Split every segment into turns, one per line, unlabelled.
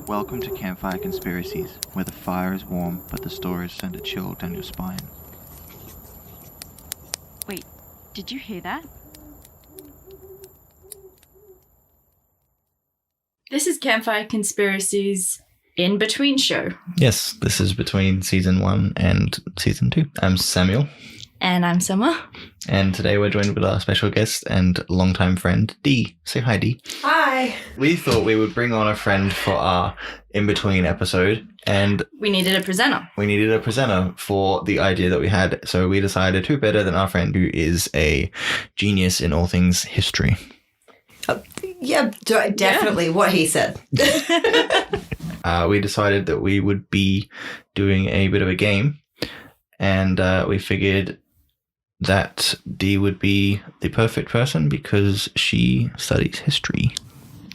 Welcome to Campfire Conspiracies, where the fire is warm but the stories send a chill down your spine.
Wait, did you hear that? This is Campfire Conspiracies in-between show.
Yes, this is between season 1 and season 2. I'm Samuel.
And I'm Summer.
And today we're joined with our special guest and longtime friend, Dee. Say hi, Dee.
Hi.
We thought we would bring on a friend for our in-between episode, and
We needed a presenter.
we needed a presenter for the idea that we had. So we decided who better than our friend who is a genius in all things history.
Yeah, definitely what he said.
We decided that we would be doing a bit of a game, and we figured that Dee would be the perfect person because she studies history.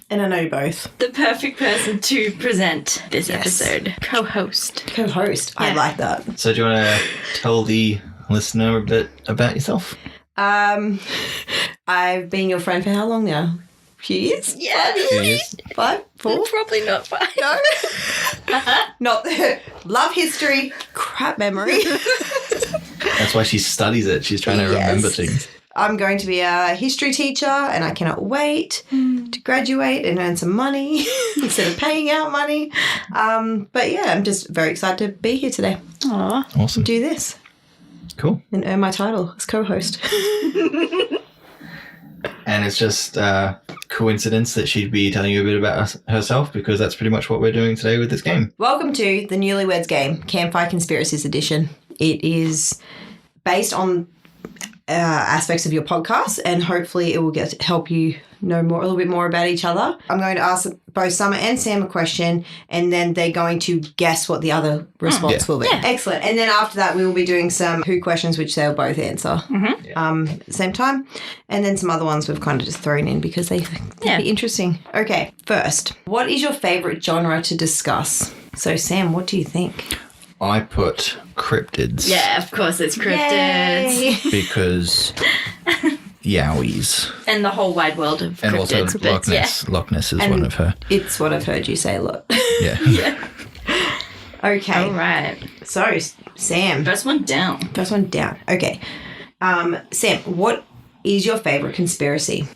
And I know both.
The perfect person to present this
Yes.
episode. Co-host.
Co-host. I
Yeah.
like that.
So do you want to tell the listener a bit about yourself?
I've been your friend for how long now? A few years?
Yeah.
5 years? 5? 4?
Probably not fine.
No. Not love history, crap memory.
That's why she studies it. She's trying to remember things.
I'm going to be a history teacher and I cannot wait to graduate and earn some money instead of paying out money. But yeah, I'm just very excited to be here today.
Aw.
Awesome.
Do this
Cool.
and earn my title as co-host.
And it's just coincidence that she'd be telling you a bit about herself, because that's pretty much what we're doing today with this game.
Welcome to the Newlyweds Game, Campfire Conspiracies edition. It is based on aspects of your podcast, and hopefully it will help you know a little bit more about each other. I'm going to ask both Summer and Sam a question, and then they're going to guess what the other response will be.
Yeah.
Excellent. And then after that, we will be doing some who questions, which they'll both answer at the same time. And then some other ones we've kind of just thrown in because they'd be interesting. Okay, first, what is your favourite genre to discuss? So, Sam, what do you think?
I put cryptids.
Yeah, of course it's cryptids.
Yay.
Because yowies.
And the whole wide world of
And also
cryptids.
Loch Ness. Loch Ness is
And-
one of her.
It's what I've heard you say a lot.
Yeah.
Yeah.
Okay.
All right.
So, Sam,
First one down.
first one down. Okay. Sam, what is your favourite conspiracy?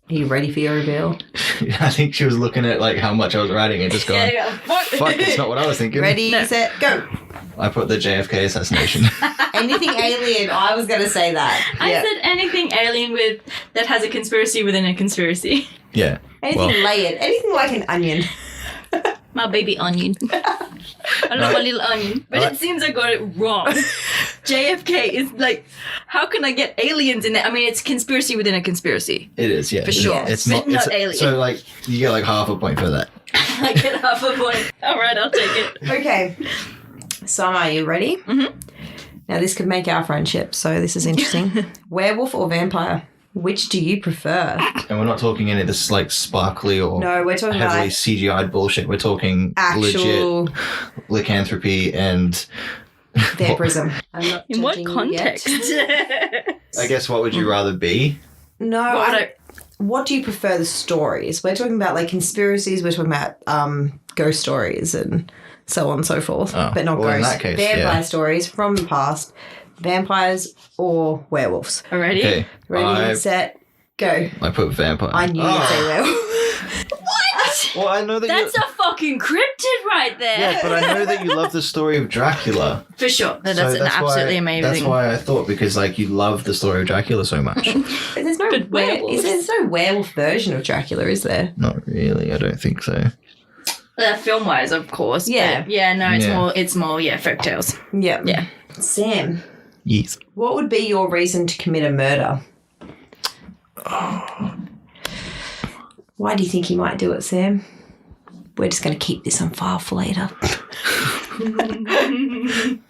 Are you ready for your reveal?
I think she was looking at like how much I was writing and just going, fuck, that's not what I was thinking.
Ready, set, go.
I put the JFK assassination.
Anything alien. I was going to say that.
I said anything alien that has a conspiracy within a conspiracy.
Yeah.
Anything
Well,
layered. Anything like an onion.
My baby onion. I love my little onion. But it seems I got it wrong. JFK is like, how can I get aliens in there? I mean, it's conspiracy within a conspiracy.
it is, yeah.
For sure.
It's
But not
it's,
alien.
So like you get like half a point for that.
I get half a point. All right, I'll take it.
Okay. Summer, are you ready?
Mm-hmm.
Now, this could make our friendship, so this is interesting. Werewolf or vampire? Which do you prefer?
And we're not talking any of this like sparkly or
No, we're talking about
heavily
like
CGI'd bullshit. We're talking
actual
legit lycanthropy and
vampirism. I'm not
In what
judging you
context?
yet.
I guess what would you rather be?
No,
What would I-
what do you prefer the stories? We're talking about like conspiracies, we're talking about ghost stories and so on and so forth.
Oh,
but not
well, in
ghosts.
that case,
Vampire
yeah.
stories from the past. Vampires or werewolves.
Already?
Okay.
Ready, set, go.
I put vampire.
I knew you'd say werewolf.
What?
Well, I know that
That's a fucking cryptid right there.
Yeah, but I know that you love the story of Dracula.
For sure. That's
So
an absolutely
why,
amazing.
That's why I thought, because like you love the story of Dracula so much.
There's no
But werewolves.
there's no werewolf version of Dracula, is there?
Not really, I don't think so.
Film-wise, of course.
Yeah.
But yeah, no,
Yeah.
it's more, folktales.
Yeah.
Yeah.
Sam,
Yes.
what would be your reason to commit a murder? Why do you think you might do it, Sam? We're just going to keep this on file for later.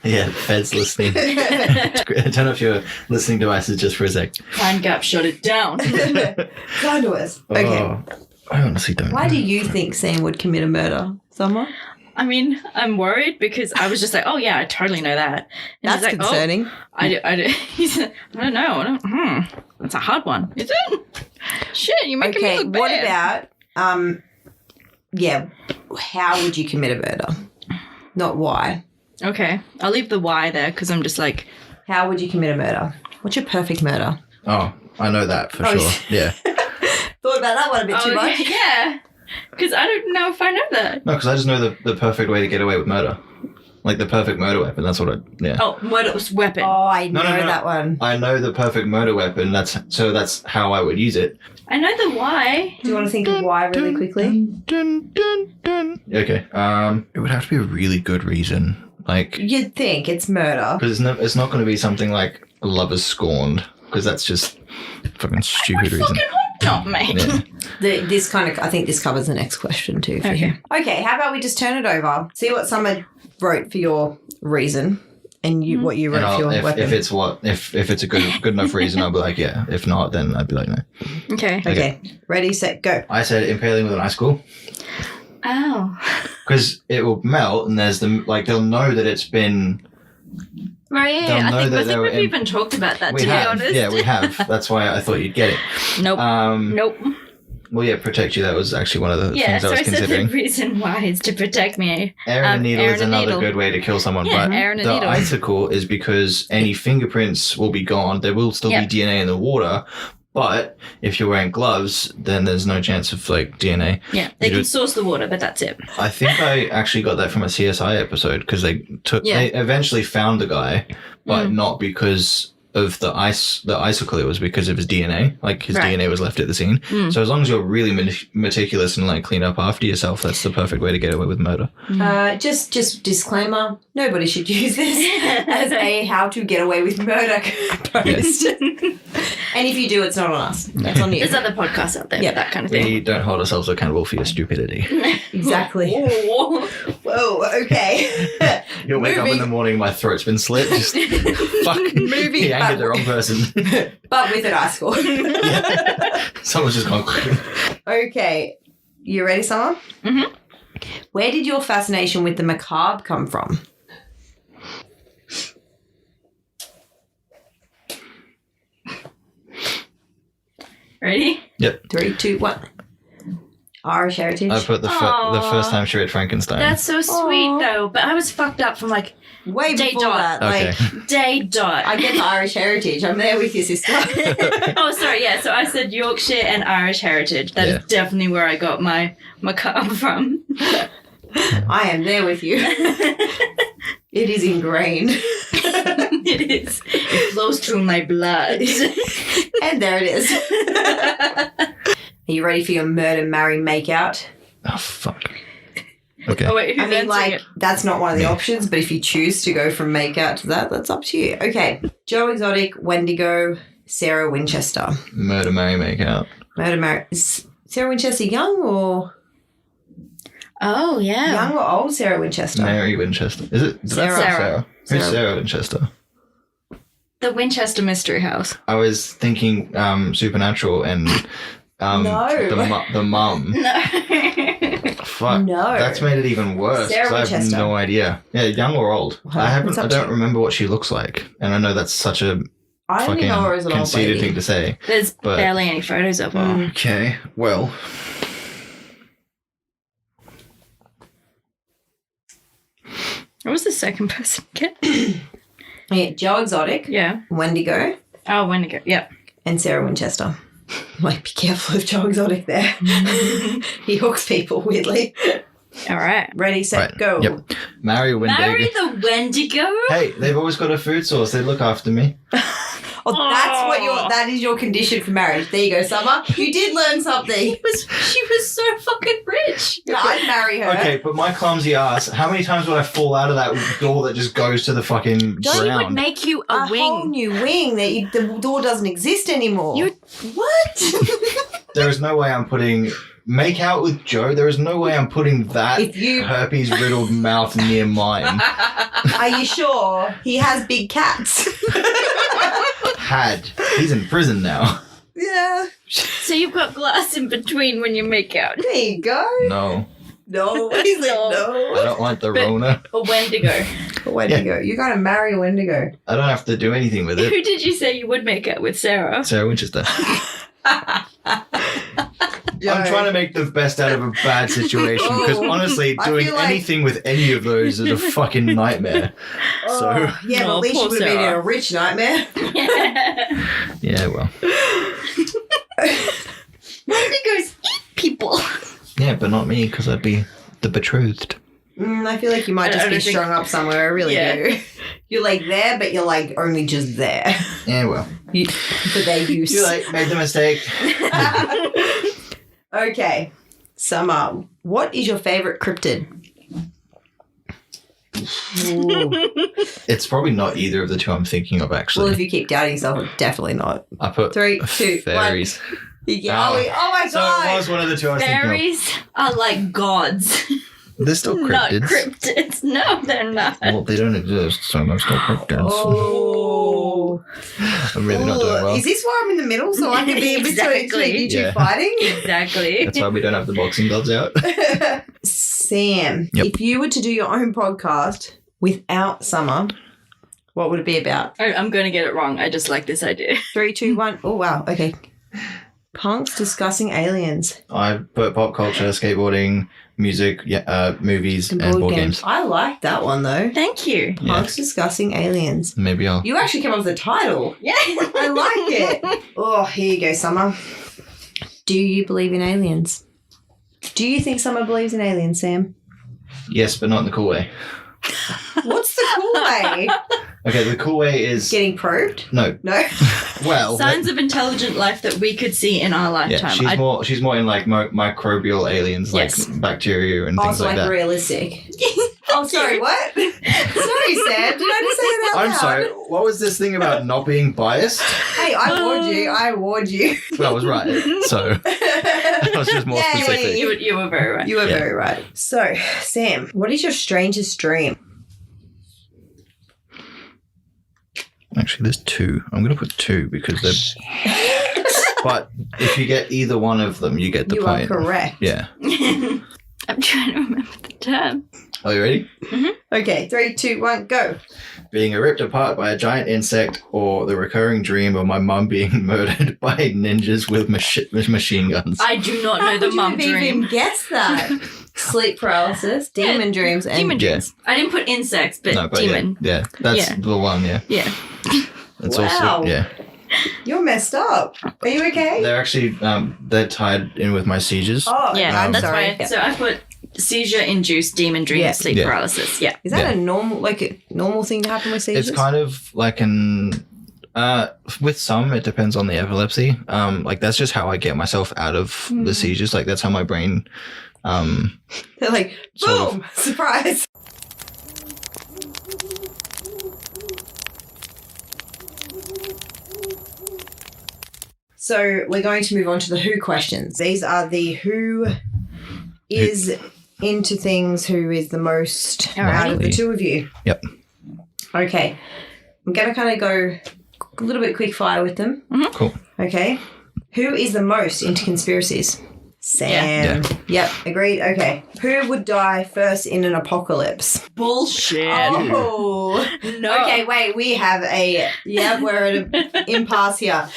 Yeah, Fed's listening. I don't know if your listening device is just for a sec.
Time gap, shut it down.
Kind of us. Okay.
Oh, I honestly don't
Why
know.
do you think Sam would commit a murder? Summer?
I mean, I'm worried because I was just like, oh yeah, I totally know that. And
That's
he's like,
concerning.
Oh, he said, I don't know. That's a hard one. Is it? Shit, you're making me
Okay,
look bad.
what about, how would you commit a murder? Not why.
Okay. I'll leave the why there because I'm just like...
How would you commit a murder? What's your perfect murder?
Oh, I know that for sure. Yeah.
Thought about that one a bit too much.
Yeah. Because I don't know if I know that.
No, because I just know the perfect way to get away with murder. Like the perfect murder weapon. That's what yeah.
Oh, murder weapon.
Oh, I know
No.
that one.
I know the perfect murder weapon. That's how I would use it.
I know the why.
Do you want to think of why really quickly?
Dun, dun, dun. Okay. It would have to be a really good reason. Like,
You'd think it's murder.
because it's not going to be something like a lover's scorned, because that's just a fucking stupid reason.
Fucking hope not, mate.
Yeah.
This kind of, I think this covers the next question too. For
Okay.
you. Okay, how about we just turn it over, see what Summer wrote for your reason, and you what you wrote
And
for your weapon.
if it's a good enough reason, I'll be like, yeah. If not, then I'd be like, no.
Okay.
Okay, ready, set, go.
I said impaling with an icicle.
Oh.
Because it will melt, and they'll know that it's been.
Right,
They'll
yeah.
know
I
that
think
they were
we've
in-
even talked about that,
We
to
have,
be honest.
yeah, we have. That's why I thought you'd get it.
Nope. Nope.
Well, yeah, protect you. That was actually one of the
Yeah,
things
so
I was
I said the
considering.
reason why is to protect me.
Aaron a needle
Aaron
is
a
another
needle.
good way to kill someone,
Yeah,
but
Aaron a
the
needle.
icicle is because any fingerprints will be gone. There will still
Yep.
be DNA in the water, but if you're wearing gloves, then there's no chance of like DNA.
Yeah, they
You
can
do-
source the water, but that's it.
I think I actually got that from a CSI episode because they
Yeah.
they eventually found the guy, but
Mm.
not because of the icicle. It was because of his DNA. Like his
Right.
DNA was left at the scene.
Mm.
So as long as you're really meticulous and like clean up after yourself, that's the perfect way to get away with murder.
Just disclaimer, nobody should use this as a how to get away with murder post. And if you do, it's not on us. That's on you.
There's other podcasts out there
Yeah.
for that kind of thing.
We don't hold ourselves accountable for your stupidity.
Exactly.
Oh.
Whoa, okay.
You'll wake up in the morning, my throat's been slit. Just fuck.
Moving
He angered the wrong person.
But with an icicle.
Someone's just gone.
Okay. You ready, Summer?
Mhm.
Where did your fascination with the macabre come from?
Ready?
Yep.
3, 2, 1. Irish heritage.
I put the
Aw.
first time she read Frankenstein.
That's so sweet,
Aw.
though. But I was fucked up from like
Way
Day
before
dot.
that.
Okay.
Like,
day dot.
I get the Irish heritage. I'm there with your sister.
Oh, sorry. Yeah. So I said Yorkshire and Irish heritage. That is
Yeah.
definitely where I got my macabre from.
I am there with you. It is ingrained.
It is. It flows through my blood.
And there it is. Are you ready for your murder, marry, make out?
Oh fuck. Okay.
Oh wait, who's
I mean,
answering
like,
it?
that's not one of the
Me.
options, but if you choose to go from make out to that, that's up to you. Okay. Joe Exotic, Wendigo, Sarah Winchester.
Murder, marry, make out.
Murder, marry. Is Sarah Winchester young or
Oh yeah.
young or old Sarah Winchester?
Mary Winchester. Is it? Did I say
Sarah.
Sarah? Who's
Sarah.
Sarah Winchester?
The Winchester Mystery House.
I was thinking Supernatural and
No.
the mum.
No.
Fuck.
No.
That's made it even worse.
Sarah
'cause I have
Winchester.
no idea. Yeah, young or old.
Huh,
I
it's up
I
to
don't
you.
remember what she looks like, and I know that's such a
I only
fucking
know her as an old
conceited
lady.
thing to say.
There's
But-
barely any photos of her.
Mm.
Okay, well,
What was the second person again?
Yeah, Joe Exotic,
Yeah.
Wendigo,
Oh, Wendigo. Yep.
and Sarah Winchester. Like, be careful of Joe Exotic there. He hooks people weirdly.
All right.
Ready, set,
right.
go.
Yep. Marry Wendigo.
Marry the Wendigo?
Hey, they've always got a food source. They look after me.
Oh, that is your condition for marriage. There you go, Summer. You did learn something.
She was so fucking rich.
I'd marry her.
Okay, but my clumsy ass, how many times would I fall out of that door that just goes to the fucking
She would
ground?
make you
A
a
whole
wing.
new wing that the door doesn't exist anymore.
You-
What?
There is no way I'm putting... Make out with Joe? There is no way I'm putting that
If you-
herpes-riddled mouth near mine.
Are you sure? He has big cats.
Had. He's in prison now.
Yeah.
So you've got glass in between when you make out.
There you go.
No.
No. He's like,
I
no.
don't like the
But-
Rona.
A Wendigo.
A Wendigo. You're going to marry a Wendigo.
I don't have to do anything with
Who
it.
did you say you would make out with, Sarah?
Sarah Winchester. I'm trying to make the best out of a bad situation because honestly,
I
doing
feel like-
anything with any of those is a fucking nightmare. So
Yeah, but
Oh,
at least
poor
you would have been in
Sarah.
a rich nightmare.
yeah, well,
It goes eat people.
yeah, but not me because I'd be the betrothed.
I feel like you might
I
just
don't
be
think-
strung up somewhere. I really
Yeah.
do. You're like there, but you're like only just there.
Yeah, well,
For their use.
you like made the mistake.
Okay. Summer, what is your favourite cryptid? Ooh.
It's probably not either of the two I'm thinking of actually.
Well, if you keep doubting yourself, definitely not.
I put
3, 2, 1.
fairies.
Yeah. Oh my
So
god.
it was one of the two I was thinking
Fairies are like gods,
of. They're still
not
cryptids.
cryptids. No, they're not.
Well, they don't exist, so they're still cryptids.
Oh.
I'm really not doing well.
Is this why I'm in the middle so I can be in between
Exactly.
you two
Yeah.
fighting?
Exactly.
That's why we don't have the boxing gloves out.
Sam,
Yep.
if you were to do your own podcast without Summer, what would it be about?
I'm going to get it wrong. I just like this idea.
3, 2, 1. Oh, wow. Okay. Punks discussing aliens
I put pop culture, skateboarding, music, movies, and board games.
I like that one, though.
Thank you.
Yeah.
Punks discussing aliens.
Maybe I'll.
You actually came up with a title.
Yeah.
I like it. Oh, here you go, Summer. Do you believe in aliens? Do you think Summer believes in aliens, Sam?
Yes, but not in the cool way.
What's the cool way?
Okay, the cool way is
Getting probed?
no.
No.
Well,
Signs of intelligent life that we could see in our
yeah,
lifetime.
she's more in like microbial aliens,
Yes.
like bacteria and things
Also,
like
like
that.
realistic. Oh, sorry, what? Sorry, Sam. Did I just say that out
I'm
loud?
sorry. What was this thing about not being biased?
Hey, I warned you. I warned you.
Well, I was right. So I was just more
Yay.
specific.
You were very right.
You were
Yeah.
very right. So, Sam, what is your strangest dream?
Actually, there's two. I'm going to put two because they're. But if you get either one of them, you get the
You
point.
are correct.
Yeah.
I'm trying to remember the term.
Are you ready?
Okay, 3, 2, 1, go.
Being ripped apart by a giant insect, or the recurring dream of my mum being murdered by ninjas with machine guns.
I do not know the mum
How could you have
dream.
even guessed that? Sleep paralysis, demon dreams, and
Demon
Yeah.
dreams. I didn't put insects, but,
No, but
demon.
yeah, that's
Yeah.
the one. Yeah,
Yeah.
it's
Wow.
also yeah.
You're messed up. Are you okay?
They're actually they're tied in with my seizures.
Oh,
Yeah,
I'm
that's
sorry.
why. So I put seizure-induced demon dream,
Yeah.
sleep
Yeah.
paralysis. Yeah.
Is that
Yeah.
a normal thing to happen with seizures?
It's kind of like an with some it depends on the epilepsy. Like that's just how I get myself out of the seizures. Like that's how my brain
They're like,
sort of-
boom, surprise. So we're going to move on to the who questions. These are the who is into things, who is the most out of the
Alrighty.
two of you.
Yep.
Okay. I'm going to kind of go a little bit quick fire with them.
Cool.
Okay. Who is the most into conspiracies? Sam. Yep, agreed. Okay. Who would die first in an apocalypse?
Bullshit.
Oh.
No.
Okay, wait. We have we're at an impasse here.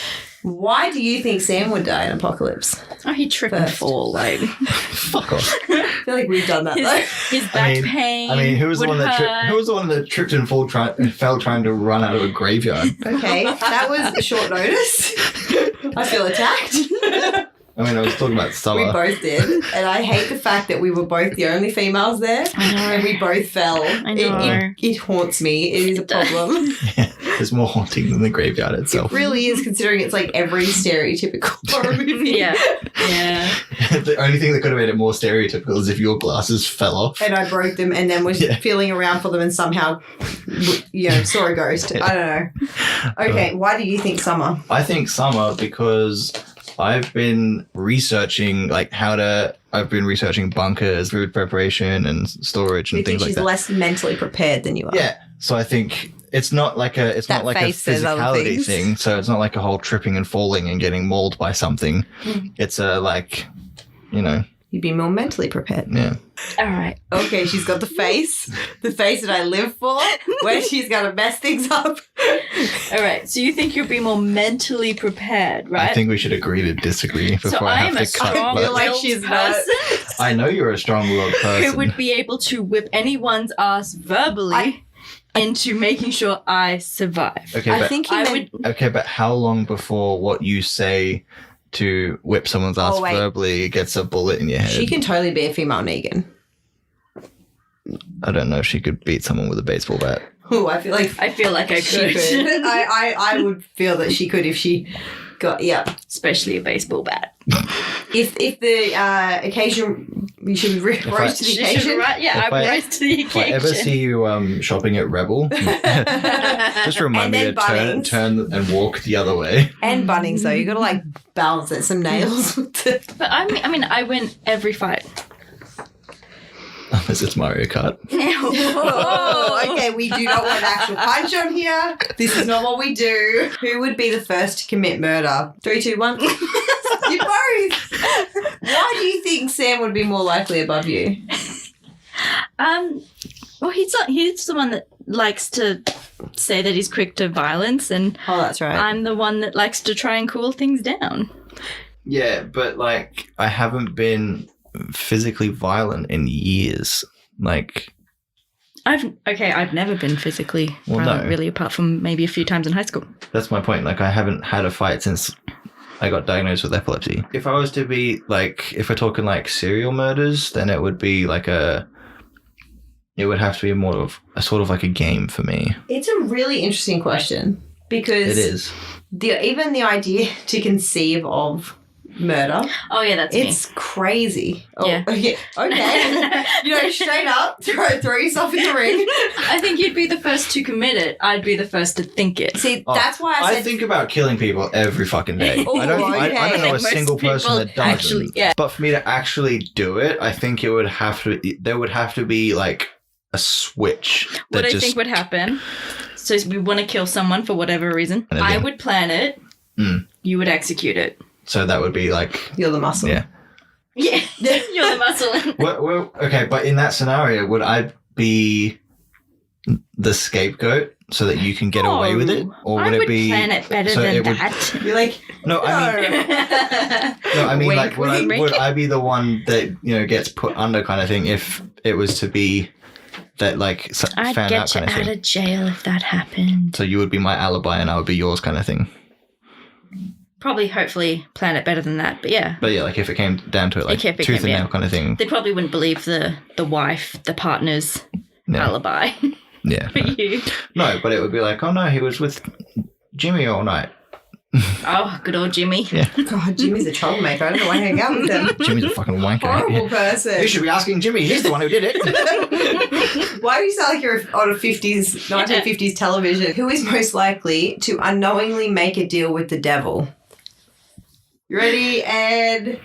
Why do you think Sam would die in an apocalypse?
Oh, he trip and
First.
fall. Like
Fuck off.
I feel like we've done that though.
his back pain.
I mean, who was the
would
one that
hurt.
who was the one that tripped and fell trying to run out of a graveyard?
Okay, that was short notice. I feel attacked.
I mean, I was talking about
We
Summer.
both did. And I hate the fact that we were both the only females there.
I know.
And we both fell.
I know.
It haunts me. It is a problem.
It's more haunting than the graveyard itself.
It really is, considering it's like every stereotypical horror movie.
Yeah. Yeah.
The only thing that could have made it more stereotypical is if your glasses fell off.
And I broke them and then was
Yeah.
feeling around for them and somehow, saw a ghost. I don't know. Okay, why do you think Summer?
I think Summer because I've been researching I've been researching bunkers, food preparation and storage
You
and
think
things like
she's
that.
less mentally prepared than you are?
Yeah. So I think it's not like a
That face says other
physicality
things.
thing. So it's not like a whole tripping and falling and getting mauled by something.
Mm.
It's a
You'd be more mentally prepared.
Yeah.
All right.
Okay, she's got the face that I live for, where she's going to mess things up.
All right. So you think you'll be more mentally prepared, right?
I think we should agree to disagree before
so
I
I am
have
a
to cut.
strong
I feel like
willed
she's not.
person
I know you're a strong-willed person.
who would be able to whip anyone's ass verbally into making sure I survive.
Okay,
I
but
think he
I
meant...
would.
okay, but how long before what you say to whip someone's ass
Oh, wait.
verbally gets a bullet in your head?
She can totally be a female Negan.
I don't know if she could beat someone with a baseball bat.
Oh, I feel like
I
she
could.
could. I would feel that she could if she got, yeah.
Especially a baseball bat.
If the occasion, we should rise to the
She should
occasion.
yeah,
If
I
I-
rise to the
If I
occasion.
ever see you shopping at Rebel, just remind
And
me to
then
turn and walk the other way.
And Bunnings, though. You got to, like, balance it. Some nails with the...
But I mean, I win every fight.
Unless it's Mario Kart.
Oh, okay, we do not want actual punch on here. This is not what we do. Who would be the first to commit murder? 3, 2, 1. You both. Why do you think Sam would be more likely above you?
Well, he's the one that likes to say that he's quick to violence, and
Oh, that's right.
I'm the one that likes to try and cool things down.
Yeah, but like I haven't been physically violent in years. Like
I've never been physically violent, really, apart from maybe a few times in high school.
that's my point. Like I haven't had a fight since I got diagnosed with epilepsy. If I was to be like, if we're talking like serial murders, then it would be like it would have to be more of a sort of like a game for me.
It's a really interesting question because
It is.
even the idea to conceive of murder,
Oh yeah, that's
it's crazy. Oh,
Yeah.
Okay. Straight up, throw yourself in the ring.
me. I think you'd be the first to commit it. I'd be the first to think it.
See,
Oh,
that's why I said...
think about killing people every fucking day.
Oh,
I don't know
okay.
a
Most
single person
people
that doesn't.
actually- yeah.
But for me to actually do it, I think there would have to be like a switch.
What
that
I
just,
think would happen. So we want to kill someone for whatever reason.
And
I
then-
would plan it.
Mm.
You would execute it.
So that would be like,
You're the muscle.
yeah.
Yeah, you're the muscle.
Well, okay, but in that scenario, would I be the scapegoat so that you can get away with it, or would
I
it
would
be?
plan it better
so
than
it would-
that.
You're like,
No, I mean, no, I mean,
Wink,
like, would
wink.
I be the one that gets put under, kind of thing, if it was to be that like
I'd
found out
get you
kind of
out
thing?
of jail if that happened.
So you would be my alibi, and I would be yours, kind of thing.
Probably, hopefully, plan it better than that. But yeah,
But yeah, like if it came down to it, like
Okay, if it
tooth
came,
and
yeah.
nail kind of thing.
they probably wouldn't believe the wife, the partner's
Yeah,
alibi
yeah.
for you.
No, but it would be like, oh no, he was with Jimmy all night.
Oh, good old Jimmy.
Yeah,
God, Jimmy's a troublemaker. I don't know why I hang out with him.
Jimmy's a fucking wanker.
Horrible person.
You should be asking Jimmy. He's the one who did it.
Why do you sound like you're on a 1950s television? Who is most likely to unknowingly make a deal with the devil? You ready? And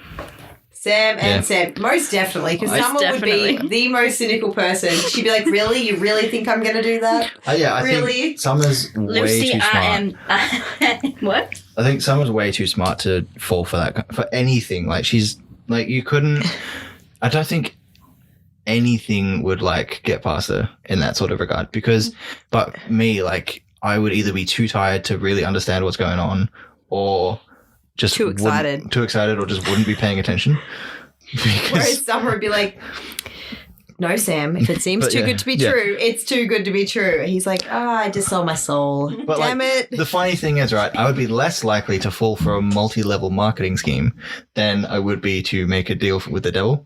Sam and
Yeah.
Sam. Most definitely, because
Most
Summer would be
definitely.
the most cynical person. She'd be like, really? You really think I'm going to do that?
Yeah, I
Really?
think Summer's way
Lucy,
too smart.
I am. What?
I think Summer's way too smart to fall for that, for anything. Like, she's, like, you couldn't, I don't think anything would, like, get past her in that sort of regard. Because, but me, like, I would either be too tired to really understand what's going on, or just
Too
wouldn't-
excited.
Too excited, or just wouldn't be paying attention. Because,
Whereas Summer would be like, no, Sam, if it seems
But
too
yeah,
good to be
yeah.
true, it's too good to be true. He's like, I just sold my soul.
But,
Damn
like,
it.
the funny thing is, right, I would be less likely to fall for a multi-level marketing scheme than I would be to make a deal with the devil.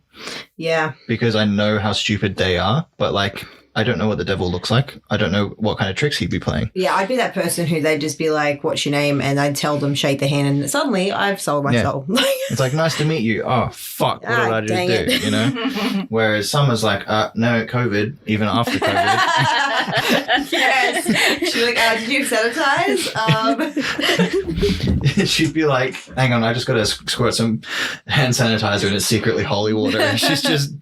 Yeah.
Because I know how stupid they are, but like I don't know what the devil looks like. I don't know what kind of tricks he'd be playing.
Yeah, I'd be that person who they'd just be like, what's your name? And I'd tell them, shake their hand, and suddenly I've sold my
Yeah.
soul.
It's like, nice to meet you. Oh fuck, what did I just
dang
do?
it.
You know? Whereas Summer's like, no, COVID, even after COVID.
Yes. She'd be like, did you sanitize?
She'd be like, hang on, I just gotta squirt some hand sanitizer and it's secretly holy water. And she's just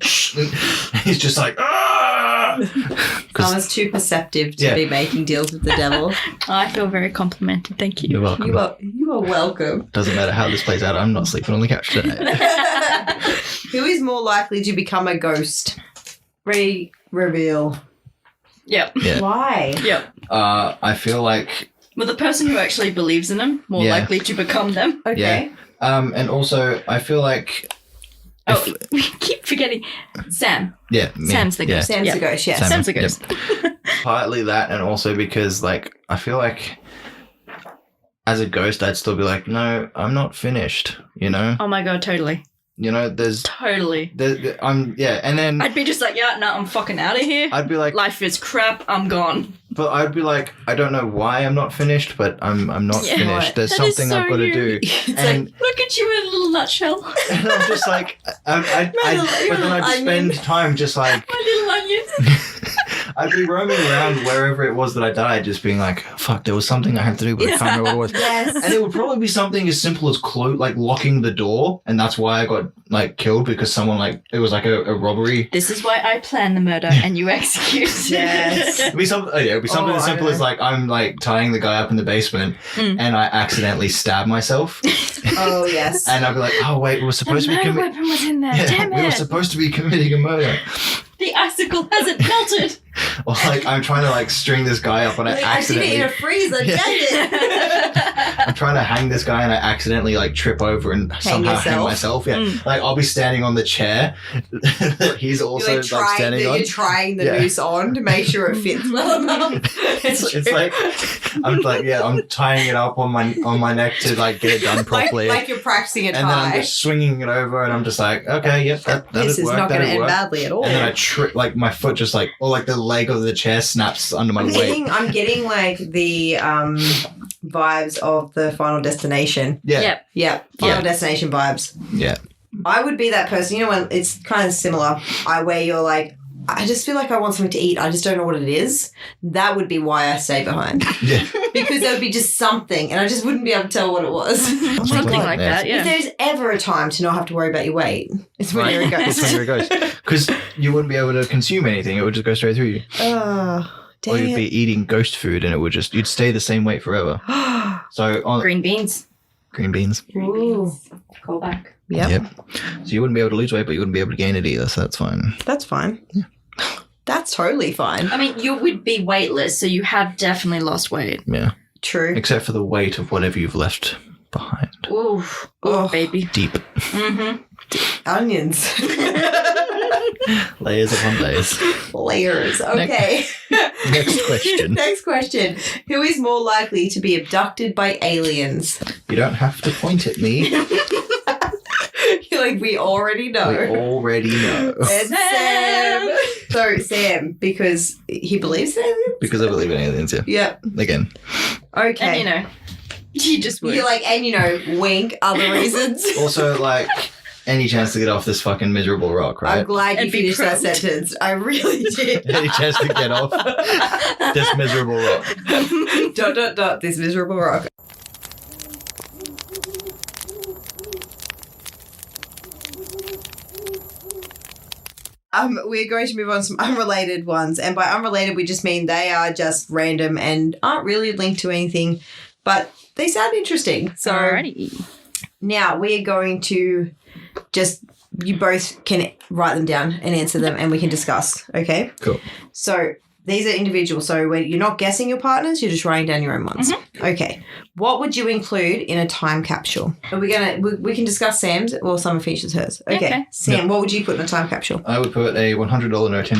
he's just like, ah!
Someone's too perceptive to be making deals with the devil.
I feel very complimented. Thank you.
You're welcome.
You are welcome.
Doesn't matter how this plays out. I'm not sleeping on the couch tonight.
Who is more likely to become a ghost? Reveal.
Yep.
Yeah.
Why?
Yep.
I feel like
Well, the person who actually believes in them more likely to become them.
Okay.
and also I feel like
We keep forgetting Sam.
me.
Sam's the ghost.
Sam's the ghost, yes.
Sam's the ghost.
Partly that, and also because like I feel like as a ghost I'd still be like, no, I'm not finished, you know?
Oh my god, totally.
You know, there's
Totally.
and then
I'd be just like, yeah, no, I'm fucking out of here.
I'd be like,
Life is crap, I'm gone.
but I'd be like, I don't know why I'm not finished, but I'm not
Yeah.
finished. There's
That is
something
so
I've got to
you.
do.
It's
And
like, look at you in a little nutshell.
and I'm just like, but then I'd spend time just like,
My little onion.
I'd be roaming around wherever it was that I died, just being like, fuck, there was something I had to do, but I can't remember what it was.
Yes.
And it would probably be something as simple as like locking the door, and that's why I got like killed, because someone like, it was like a robbery.
This is why I plan the murder and you execute.
Yes.
It'd be something as simple as like I'm like tying the guy up in the basement and I accidentally stab myself.
Oh, yes.
And I'd be like, oh wait, we were
The
supposed to be
murder
committing.
weapon was in there. Damn
We were
it.
supposed to be committing a murder.
The icicle hasn't melted.
Or like I'm trying to like string this guy up and I
I did it
accidentally.
in a freezer, dang it.
I'm trying to hang this guy and I accidentally like trip over and somehow hang
yourself?
myself. Yeah, like I'll be standing on the chair that he's also
You're
like
trying,
standing on.
you're trying the
Yeah.
noose on to make sure it fits well enough.
It's like I'm tying it up on my neck to like get it done properly.
like you're practicing a tie.
And then I'm just swinging it over, and I'm just like, okay, yep, that'd
this is
work.
not going to
that'd
end
work.
badly at all.
And then I trip, like my foot just like, or like the leg of the chair snaps under my weight.
I'm getting like the vibes of the Final Destination.
Yeah,
Yep.
Yeah, Final
Yeah.
Destination vibes.
yeah,
I would be that person, you know, when it's kind of similar, where you're like, I just feel like I want something to eat. I just don't know what it is. That would be why I stay behind.
yeah.
Because there would be just something, and I just wouldn't be able to tell what it was.
Something like that,
If
yeah.
there's ever a time to not have to worry about your weight, it's when you're a
It's when
ghost.
you're a ghost, because you wouldn't be able to consume anything; it would just go straight through you.
Oh,
Or
dang
you'd be eating ghost food, and it would you'd stay the same weight forever.
it.
So on
Green beans.
green beans.
Ooh.
Call back.
Yep.
So you wouldn't be able to lose weight, but you wouldn't be able to gain it either. So that's fine.
That's fine. That's totally fine.
I mean, you would be weightless, so you have definitely lost weight.
Yeah,
True.
except for the weight of whatever you've left behind.
Ooh,
Oh.
baby.
Deep
Mm-hmm.
Onions.
layers upon layers.
Layers. Okay.
Next question.
Next question. Who is more likely to be abducted by aliens?
You don't have to point at me.
You're like, we already know.
We already know.
It's Sam. So, Sam, because he believes in aliens?
Because I believe in aliens, yeah.
Yep.
Again.
Okay.
And you know, you just would.
You're like, and you know, wink, other reasons.
Also, like, any chance to get off this fucking miserable rock,
I'm
right?
glad you
And be
finished that
proud.
sentence. I really did.
Any chance to get off this miserable rock. ...
this miserable rock. We're going to move on to some unrelated ones. And by unrelated, we just mean they are just random and aren't really linked to anything, but they sound interesting. So
Alrighty.
now we're going to just, you both can write them down and answer them and we can discuss. Okay?
Cool.
So these are individual. So when you're not guessing your partners, you're just writing down your own ones. Okay. What would you include in a time capsule? Are we we can discuss Sam's or Summer finishes hers. Okay. Sam, what would you put in a time capsule?
I would put a $100 note in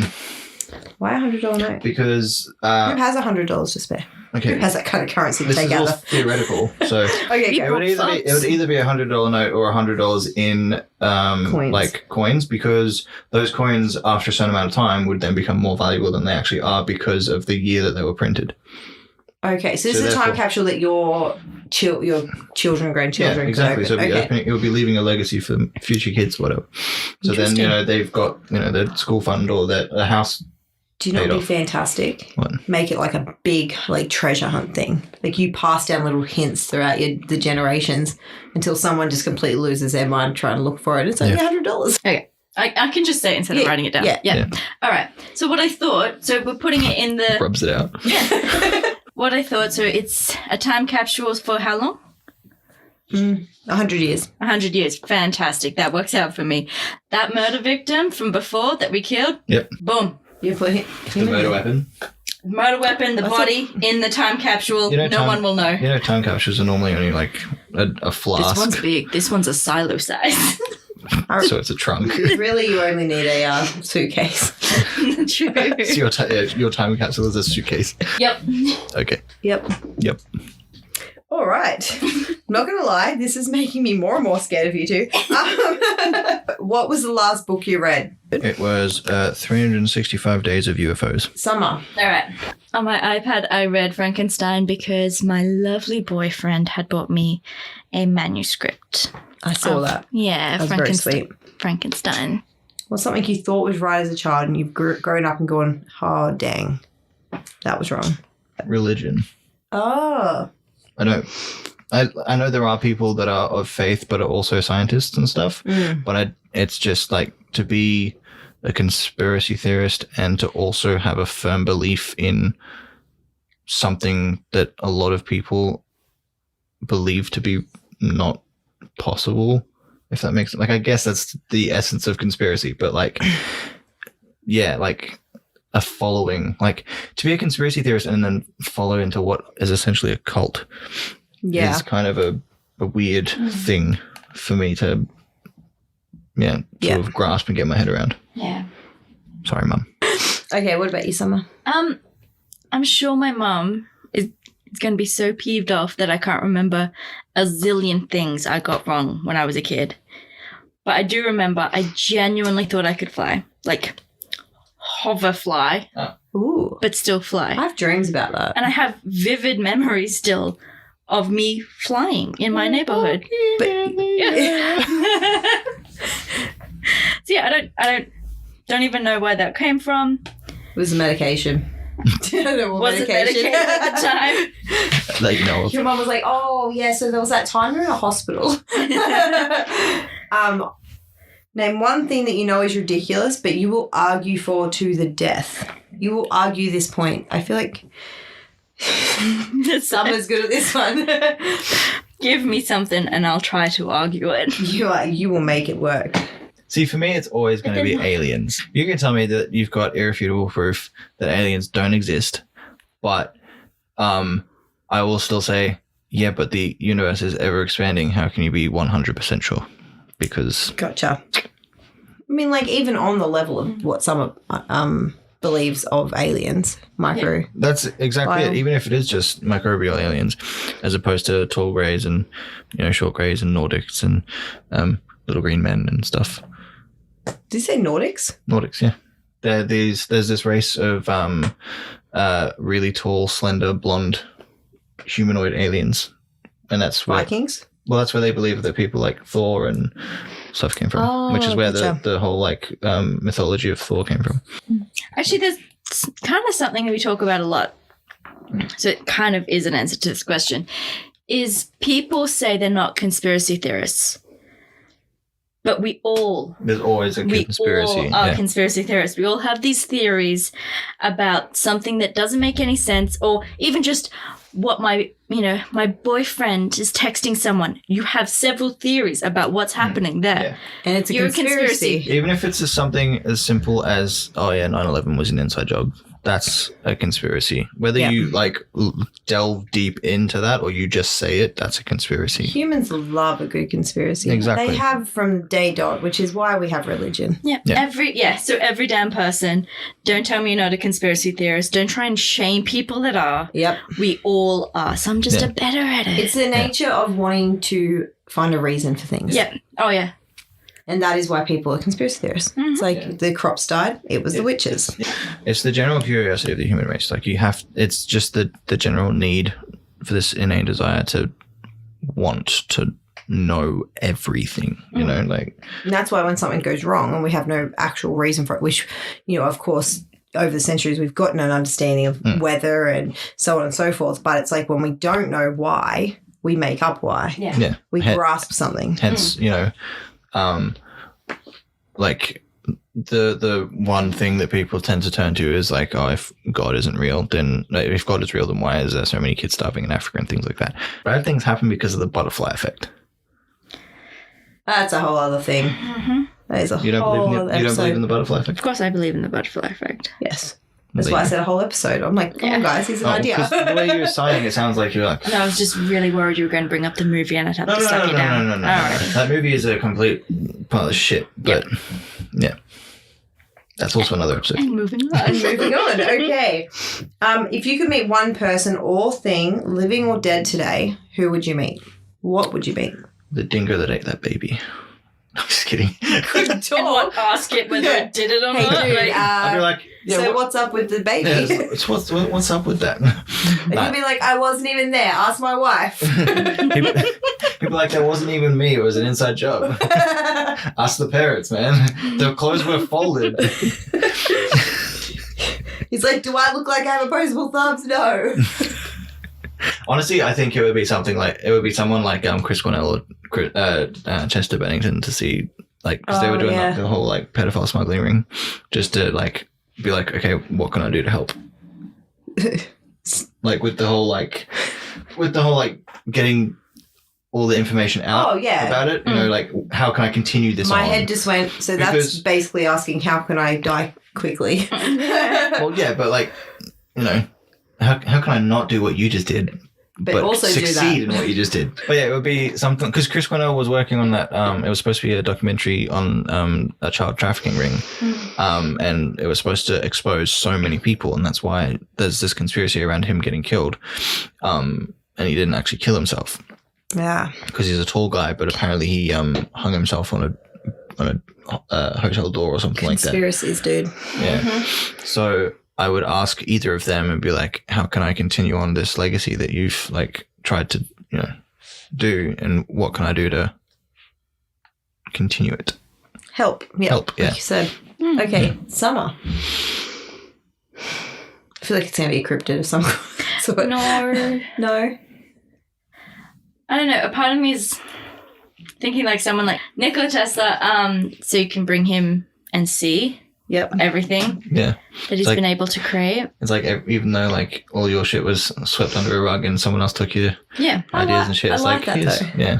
Why a $100 note?
because,
Who has $100 to spare? Who
okay,
has that kind of currency to
this
take
is all
out?
theoretical. So
Okay,
it
go.
would either be a $100 note or $100 in
Coins.
like coins, because those coins after a certain amount of time would then become more valuable than they actually are because of the year that they were printed.
Okay, so this
So
is a time
therefore-
capsule that your children, grandchildren,
Yeah, exactly. So
could
it'll be,
open. Okay.
opening, it'll be leaving a legacy for future kids, whatever. So then,
Interesting.
they've got, the school fund or the house.
Do you know what would
paid
be fantastic?
What?
Make it like a big like treasure hunt thing. Like you pass down little hints throughout the generations until someone just completely loses their mind trying to look for it. It's only $100.
Okay. I can just say it instead of writing it down.
Yeah.
All right. So what I thought, so we're putting it in the...
Rubs it out.
What I thought, so it's a time capsule for how long?
100 years.
100 years. Fantastic. That works out for me. That murder victim from before that we killed.
Yep.
Boom.
You put him
The murder weapon.
Murder weapon, the body in the time capsule. No one will know.
You know, time capsules are normally only like a flask.
This one's big. This one's a silo size.
So it's a trunk.
Really, you only need a suitcase.
True.
So your time capsule is a suitcase.
Yep.
Okay.
Yep. All right. I'm not going to lie. This is making me more and more scared of you two. What was the last book you read?
It was 365 Days of UFOs.
Summer.
All right. On my iPad, I read Frankenstein because my lovely boyfriend had bought me a manuscript.
I saw that.
Yeah,
That was very sweet.
Frankenstein.
What's something you thought was right as a child and you've grown up and gone, oh, dang, that was wrong?
Religion.
Oh.
I know there are people that are of faith but are also scientists and stuff, but it's just like to be a conspiracy theorist and to also have a firm belief in something that a lot of people believe to be not possible, if that makes sense. Like, I guess that's the essence of conspiracy, but like, yeah, like a following, like to be a conspiracy theorist and then follow into what is essentially a cult is kind of a weird thing for me to sort of grasp and get my head around.
Yeah.
Sorry, Mum.
Okay, what about you, Summer?
I'm sure my mum is going to be so peeved off that I can't remember a zillion things I got wrong when I was a kid. But I do remember I genuinely thought I could fly. Like, hover fly,
Ooh.
but still fly.
I have dreams about that.
And I have vivid memories still of me flying in my neighborhood.
But
Yeah. So yeah, I don't even know where that came from.
it was a medication. I don't know what
Was it medicated at the time?
That you know of.
Your mum was like, oh, yeah, so there was that time we were in a hospital. Name one thing that you know is ridiculous, but you will argue for to the death. You will argue this point. I feel like Summer's good at this one.
Give me something and I'll try to argue it.
You will make it work.
See, for me, it's always going to be aliens. You can tell me that you've got irrefutable proof that aliens don't exist, but I will still say, yeah, but the universe is ever expanding. How can you be 100% sure? Because...
Gotcha. I mean, like, even on the level of what Summer believes of aliens, micro...
That's exactly it. Even if it is just microbial aliens, as opposed to tall greys and, short greys and Nordics and little green men and stuff.
Did you say Nordics?
Nordics, yeah. There's this race of really tall, slender, blonde, humanoid aliens, and that's where
Vikings?
Well, that's where they believe that people like Thor and stuff came from, which is where the whole mythology of Thor came from.
Actually, there's kind of something that we talk about a lot. So it kind of is an answer to this question. Is people say they're not conspiracy theorists. But
there's always a conspiracy.
We all are conspiracy theorists. We all have these theories about something that doesn't make any sense, or even just what my boyfriend is texting someone. You have several theories about what's happening there.
Yeah.
And it's a conspiracy.
Even if it's just something as simple as, 9/11 was an inside job. That's a conspiracy. Whether you delve deep into that or you just say it, that's a conspiracy.
Humans love a good conspiracy.
Exactly.
They have from day dot, which is why we have religion.
Yeah. So every damn person. Don't tell me you're not a conspiracy theorist. Don't try and shame people that are.
Yep.
We all are. Some just are better at it.
It's the nature of wanting to find a reason for things.
Yeah. Oh, yeah.
And that is why people are conspiracy theorists. Mm-hmm. It's like the crops died, it was the witches.
It's the general curiosity of the human race. Like it's just the general need for this innate desire to want to know everything,
And that's why when something goes wrong and we have no actual reason for it, which, of course, over the centuries we've gotten an understanding of weather and so on and so forth. But it's like when we don't know why, we make up why.
Yeah.
We grasp something.
Hence, the one thing that people tend to turn to is like, oh, if God isn't real, then if God is real, then why is there so many kids starving in Africa and things like that? Bad things happen because of the butterfly effect.
That's a whole other thing.
Mm-hmm.
That is a
You don't
whole
believe
other
in, you don't
episode.
believe in the butterfly effect?
Of course, I believe in the butterfly effect.
Yes. That's why I said a whole episode. I'm like, come on, guys, here's an idea.
'Cause the way you were saying it sounds like you're like...
And I was just really worried you were going to bring up the movie and I'd have to suck you down.
No.
Alrighty.
That movie is a complete pile of shit, but yeah. That's also another episode.
And moving on.
Moving on. Okay. If you could meet one person or thing, living or dead today, who would you meet? What would you meet?
The dingo that ate that baby. I'm just kidding.
Good
And what, ask it whether it did it or
Hey,
not?
dude,
Like,
I'd be like, yeah,
so what's up with the baby?
yeah, what's up with that?
And you'd be like, I wasn't even there. Ask my wife.
People are like, that wasn't even me. It was an inside job. Ask the parents, man. The clothes were folded.
He's like, do I look like I have opposable thumbs? No.
Honestly, I think it would be someone like Chris Cornell or Chester Bennington to see, like, because they were doing like the whole like pedophile smuggling ring, just to like be like, okay, what can I do to help? Like with the whole getting all the information out about it. You know, like how can I continue this?
My
on?
head just went. So that's basically asking, how can I die quickly?
Well, yeah, but like, you know, how can I not do what you just did?
But also
succeed
do
in what you just did. But yeah, it would be something because Chris Cornell was working on that. It was supposed to be a documentary on a child trafficking ring, and it was supposed to expose so many people, and that's why there's this conspiracy around him getting killed. And he didn't actually kill himself.
Yeah,
because he's a tall guy, but apparently he hung himself on a hotel door or something like that.
Conspiracies, dude.
Yeah. So I would ask either of them and be like, how can I continue on this legacy that you've like tried to, you know, do, and what can I do to continue it?
Help. Yeah.
Help, yeah.
Like you said. Okay, Summer. I feel like it's going to be a cryptid of some sort.
no.
No?
I don't know. A part of me is thinking like someone like Nikola Tesla, so you can bring him and see everything
Yeah.
that he's
like-
been able to create.
It's like even though like all your shit was swept under a rug and someone else took your
Yeah.
ideas and shit, it's
I like that,
here's-
though.
yeah.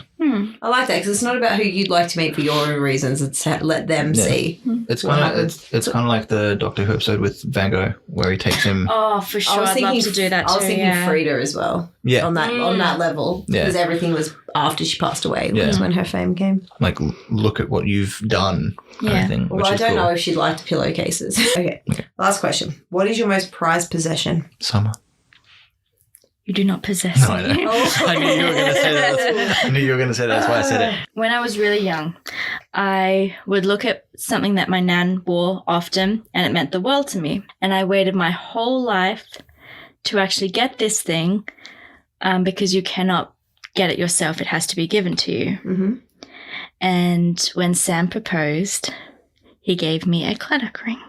I like that because it's not about who you'd like to meet for your own reasons. It's let them
Yeah.
see.
It's
What
kind of
happens?
it's kind of like the Doctor Who episode with Van Gogh where he takes him.
Oh, for sure. I'd love to do that too.
I was thinking
yeah.
Frida as well.
Yeah.
On that level.
Yeah.
Because everything was after she passed away.
Yeah.
Was when her fame came.
Like look at what you've done. Kind
Yeah.
of thing,
Well,
which
I
is
don't
cool.
know if she'd liked pillowcases. Okay. Last question. What is your most prized possession?
Summer.
You do not possess
No, I
me.
know. I knew you were going to say that. I knew you were going to say that. That's why I said it.
When I was really young, I would look at something that my nan wore often, and it meant the world to me. And I waited my whole life to actually get this thing, because you cannot get it yourself. It has to be given to you.
Mm-hmm.
And when Sam proposed, he gave me a Claddock ring.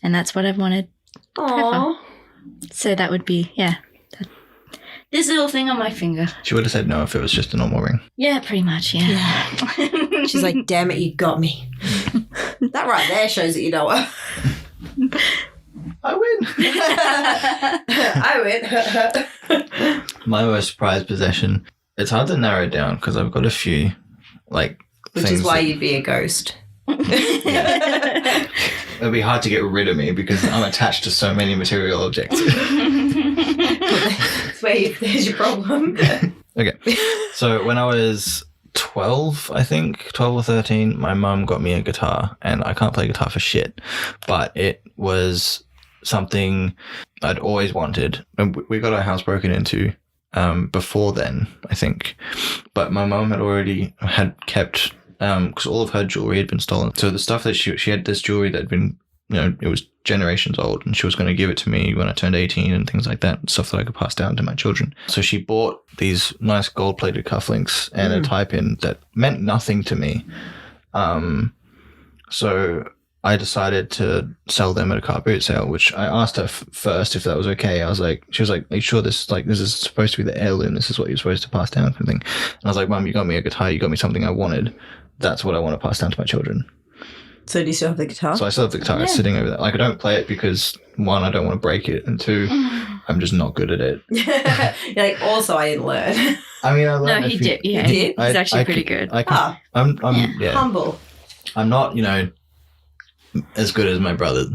And that's what I've wanted.
Aww.
So that would be, this little thing on my finger.
She would have said no if it was just a normal ring.
Yeah, pretty much, yeah.
She's like, damn it, you got me. That right there shows that you know her.
I win.
I win.
My most prized possession. It's hard to narrow it down because I've got a few, like,
Which
things
is why
that-
you'd be a ghost.
It'd be hard to get rid of me because I'm attached to so many material objects.
That's where there's your problem.
Okay. So when I was 12, I think, 12 or 13, my mum got me a guitar, and I can't play guitar for shit, but it was something I'd always wanted. And we got our house broken into before then, I think, but my mum had kept, because all of her jewelry had been stolen. So the stuff that she had this jewelry that had been, you know, it was generations old, and she was going to give it to me when I turned 18 and things like that, stuff that I could pass down to my children. So she bought these nice gold-plated cufflinks and a tie pin that meant nothing to me. So I decided to sell them at a car boot sale, which I asked her first if that was okay. She was like, are you sure this is supposed to be the heirloom? This is what you're supposed to pass down, kind of thing. And I was like, Mum, you got me a guitar, you got me something I wanted. That's what I want to pass down to my children.
So do you still have the guitar?
So I still have the guitar sitting over there. Like, I don't play it because, one, I don't want to break it, and two, I'm just not good at it.
You're like, also, I didn't learn.
I mean, I learned
No, he did. Yeah,
He did?
he's actually pretty good.
I'm
Humble.
I'm not, as good as my brother,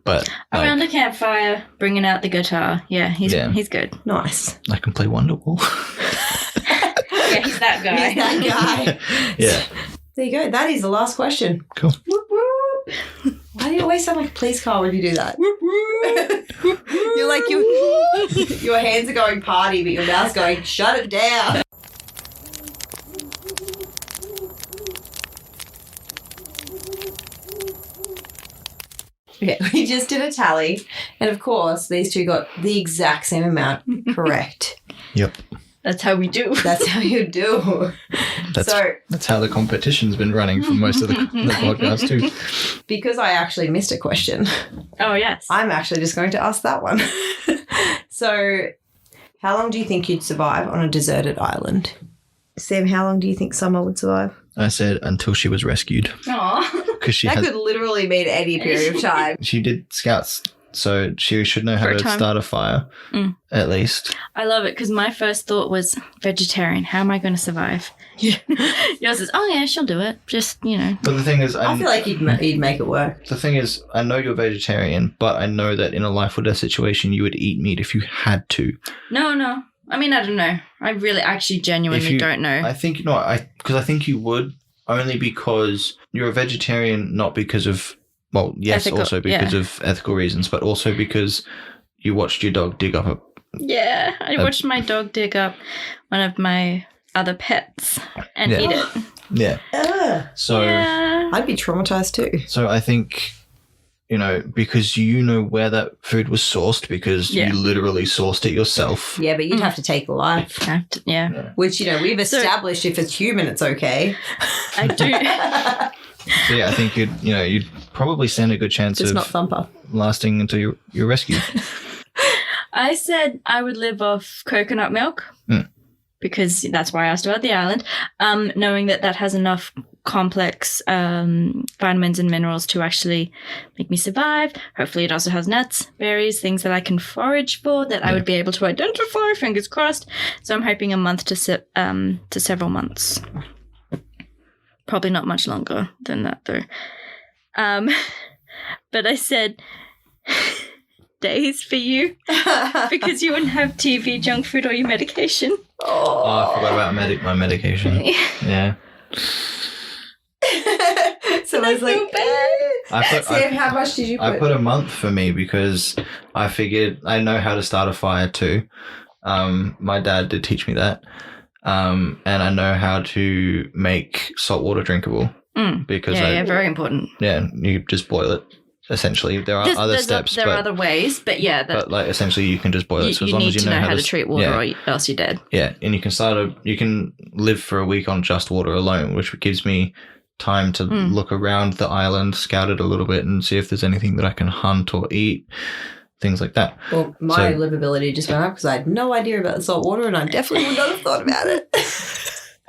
but
Around the campfire, bringing out the guitar. Yeah, he's good.
Nice.
I can play Wonderwall.
Yeah, he's that guy.
He's that guy.
Yeah.
There you go. That is the last question.
Cool.
Whoop, whoop. Why do you always sound like a police car when you do that? Whoop, whoop. You're like, your hands are going party, but your mouth's going, shut it down. Okay, we just did a tally, and of course, these two got the exact same amount correct.
Yep.
That's how we do.
That's how you do.
That's how the competition's been running for most of the podcast too.
Because I actually missed a question,
Oh, yes.
I'm actually just going to ask that one. So, how long do you think you'd survive on a deserted island? Sam, how long do you think Summer would survive?
I said until she was rescued
Aw.
because she
That
has.
could literally mean any period of time.
She did scouts, so she should know how
For a
to
time.
start a fire, at least.
I love it because my first thought was vegetarian. How am I going to survive? Yours is, oh, yeah, she'll do it. Just,
But the thing is,
I feel like you'd make it work.
the thing is, I know you're vegetarian, but I know that in a life or death situation, you would eat meat if you had to.
No. I mean, I don't know. I really actually genuinely don't know.
I think because I think you would only because you're a vegetarian, not because of yes,
Ethical,
also because of ethical reasons, but also because you watched your dog dig up a.
Yeah, I watched my dog dig up one of my other pets and eat it.
Yeah. So
Yeah.
I'd be traumatized too.
so I think. Because where that food was sourced because you literally sourced it yourself.
Yeah, but you'd have to take the life.
Yeah,
Which, we've established if it's human, it's okay.
I do.
So yeah, I think you'd probably stand a good chance
Just
of
not Thumper.
lasting until you're rescued.
I said I would live off coconut milk because that's why I still at the island, knowing that has enough complex vitamins and minerals to actually make me survive. Hopefully it also has nuts, berries, things that I can forage for that I would be able to identify, fingers crossed. So I'm hoping a month to several months. Probably not much longer than that though. But I said days for you because you wouldn't have TV, junk food, or your medication.
Oh, I forgot about my medication. Yeah.
So I was like, Sam, how much did you put?
I put a month for me because I figured I know how to start a fire too. My dad did teach me that. And I know how to make salt water drinkable because
very important.
Yeah, you just boil it. Essentially, there are other steps.
There are other ways, but yeah,
but essentially, you can just boil it. So as long as you know how to
treat water, or else you're dead.
Yeah, and you can live for a week on just water alone, which gives me time to look around the island, scout it a little bit, and see if there's anything that I can hunt or eat, things like that.
Well, my livability just went up because I had no idea about the salt water, and I definitely would not have thought about it.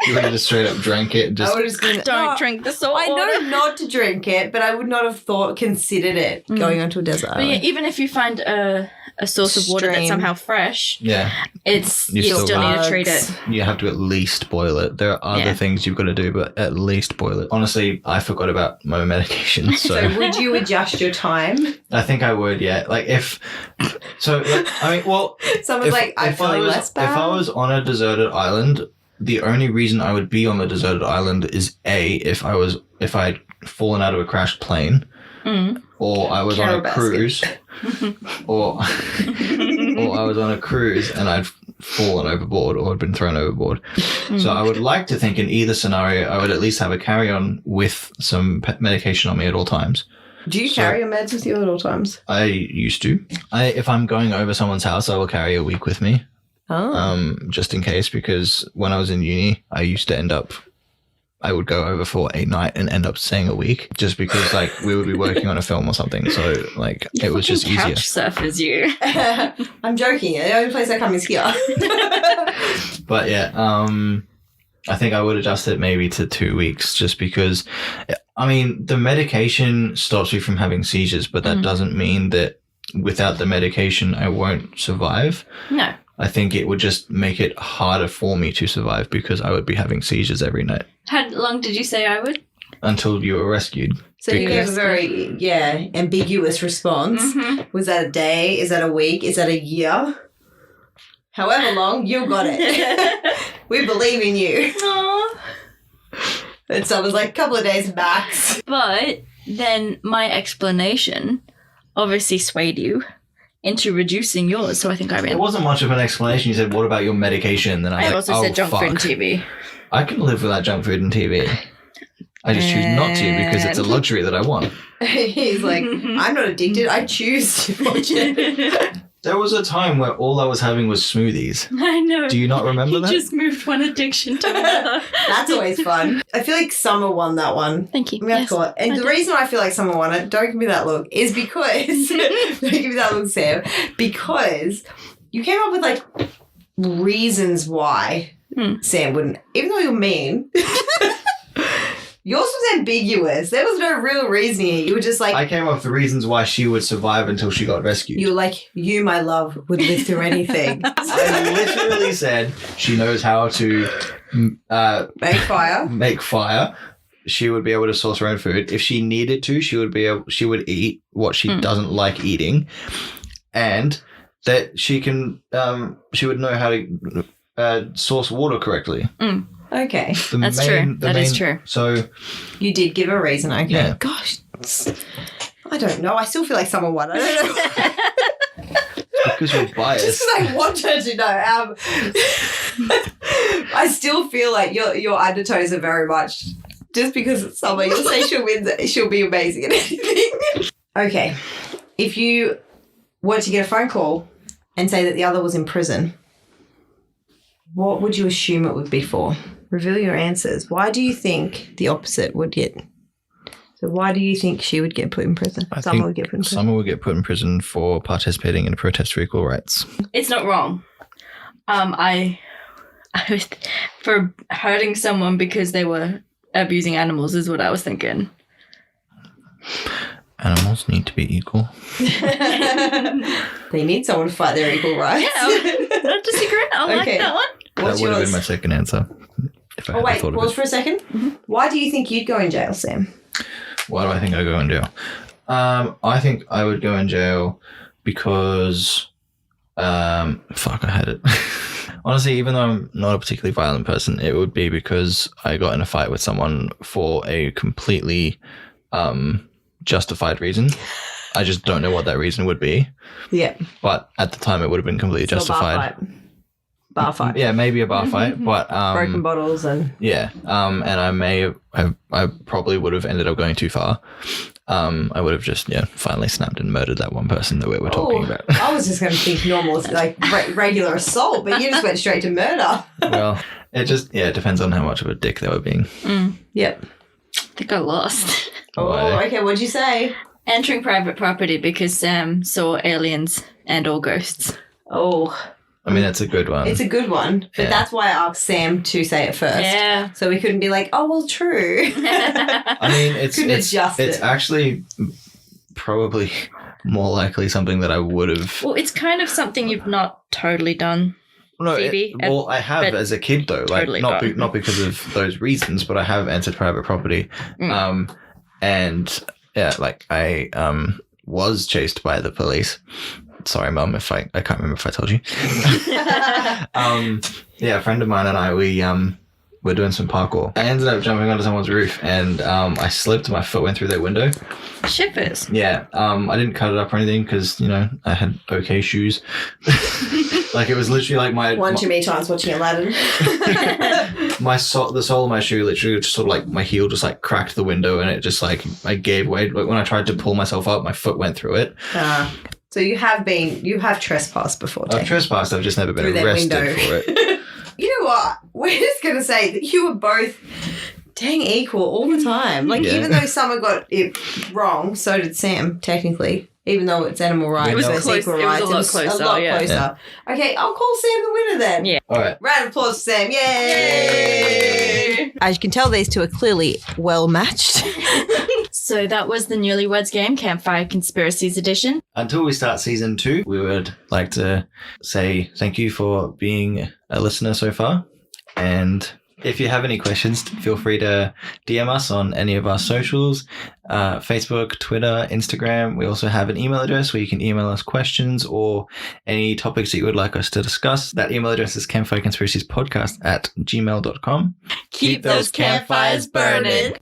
You would have just straight up drank it.
I would have just been,
Don't drink the salt water.
I know not to drink it, but I would not have considered it going onto a desert
But
island.
yeah, even if you find a source of water that's
Stream.
somehow fresh,
You
you still need to treat it.
You have to at least boil it. There are other things you've got to do, but at least boil it. Honestly, I forgot about my medication,
So would you adjust your time?
I think I would. Yeah,
Someone's like, I'm feeling less bad.
If I was on a deserted island, the only reason I would be on the deserted island is if I'd fallen out of a crashed plane, or I was on a cruise, or I was on a cruise and I'd fallen overboard or had been thrown overboard. So I would like to think in either scenario, I would at least have a carry-on with some medication on me at all times.
Do you carry your meds with you at all times?
I used to. If I'm going over someone's house, I will carry a week with me. Just in case, because when I was in uni, I would go over for a night and end up staying a week just because we would be working on a film or something. So it was just easier.
Couch surfers you.
I'm joking. The only place I come is here.
But yeah, I think I would adjust it maybe to 2 weeks just because, I mean, the medication stops me from having seizures, but that doesn't mean that without the medication I won't survive.
No.
I think it would just make it harder for me to survive because I would be having seizures every night.
How long did you say I would?
Until you were rescued.
So you gave a very, ambiguous response. Was that a day? Is that a week? Is that a year? However long, you got it. We believe in you.
Aww.
And someone's like, a couple of days max.
But then my explanation obviously swayed you into reducing yours, so I think I
It
ran.
wasn't much of an explanation. You said, what about your medication? And then I
I
was
also
like,
said junk food and TV.
I can live without junk food and TV. I just choose not to because it's a luxury that I want.
He's like, I'm not addicted. I choose to watch it.
There was a time where all I was having was smoothies.
I know.
Do you not remember that?
You just moved one addiction to another.
That's always fun. I feel like Summer won that one.
Thank you.
We have to call it. And the reason I feel like Summer won it, don't give me that look, is because, don't give me that look, Sam, because you came up with like reasons why Sam wouldn't, even though you're mean. Yours was ambiguous. There was no real reasoning. You were just like...
I came up with the reasons why she would survive until she got rescued.
You were like, you, my love, would live through anything.
I literally said she knows how to
Make fire.
make fire. She would be able to source her own food. If she needed to, she would eat what she doesn't like eating. And that she would know how to source water correctly.
Okay.
That's true. That is true.
So
You did give a reason. Okay.
Yeah.
Gosh. I don't know. I still feel like someone won. I don't know.
because you're biased.
Just because I want her to know. I still feel like your undertones are very much just because it's summer. You'll say she'll win. She'll be amazing at anything. Okay. If you were to get a phone call and say that the other was in prison, what would you assume it would be for? Reveal your answers. Why do you think the opposite would get? So why do you think she would get put in prison? Summer would get put in prison.
Summer would get put in prison for participating in a protest for equal rights.
It's not wrong. I was for hurting someone because they were abusing animals is what I was thinking.
Animals need to be equal.
They need someone to fight their equal rights.
Yeah, I'm not disagreeing. I like that one.
What's
that would have
yours?
been my second answer. If I
Oh
hadn't
wait,
thought of
pause
it.
for a second. Why do you think you'd go in jail, Sam?
Why do I think I go in jail? I think I would go in jail because, I had it. Honestly, even though I'm not a particularly violent person, it would be because I got in a fight with someone for a completely justified reason. I just don't know what that reason would be.
Yeah.
But at the time, it would have been completely justified.
Bar fight.
Yeah, maybe a bar fight, but
Broken bottles and...
yeah, and I probably would have ended up going too far. I would have just finally snapped and murdered that one person that we were talking about.
I was just going to think normal, like regular assault, but you just went straight to murder.
Well, it just it depends on how much of a dick they were being.
Yep.
I think I lost.
Oh, okay. What'd you say?
Entering private property because Sam saw aliens and all ghosts.
Oh,
I mean, that's a good one.
it's a good one, but
Yeah.
that's why I asked Sam to say it first.
Yeah.
So we couldn't be like, oh, well, true.
I mean,
Couldn't adjust
it's
it.
actually probably more likely something that I would have.
Well, it's kind of something you've not totally done.
No,
Phoebe,
well, I have
but
as a kid though, like
totally
not
gone.
not because of those reasons, but I have entered private property, and yeah, like I was chased by the police. Sorry, Mum, if I can't remember if I told you. Yeah, a friend of mine and I we're doing some parkour. I ended up jumping onto someone's roof and I slipped. My foot went through their window.
Shippers.
Yeah, I didn't cut it up or anything because I had okay shoes. Like it was literally like
One too many times watching Aladdin.
the sole of my shoe literally just sort of like my heel just like cracked the window and it just like I gave way. Like when I tried to pull myself up, my foot went through it.
So you have trespassed before,
I've
Dave.
trespassed. I've just never been
Through that
arrested
window.
for it.
You know what? We're just going to say that you were both dang equal all the time. Like,
Yeah.
even though Summer got it wrong, so did Sam, technically. even though it's animal rights
It was
versus
close.
equal
It was
rights.
a lot closer,
A lot
yeah.
closer. Okay, I'll call Sam the winner then.
Yeah.
All right.
Round of applause for Sam. Yay! As you can tell, these two are clearly well matched.
So that was the Newlyweds Game, Campfire Conspiracies edition.
Until we start season 2, we would like to say thank you for being a listener so far. And if you have any questions, feel free to DM us on any of our socials, Facebook, Twitter, Instagram. We also have an email address where you can email us questions or any topics that you would like us to discuss. That email address is campfireconspiraciespodcast@gmail.com.
Keep those campfires burning.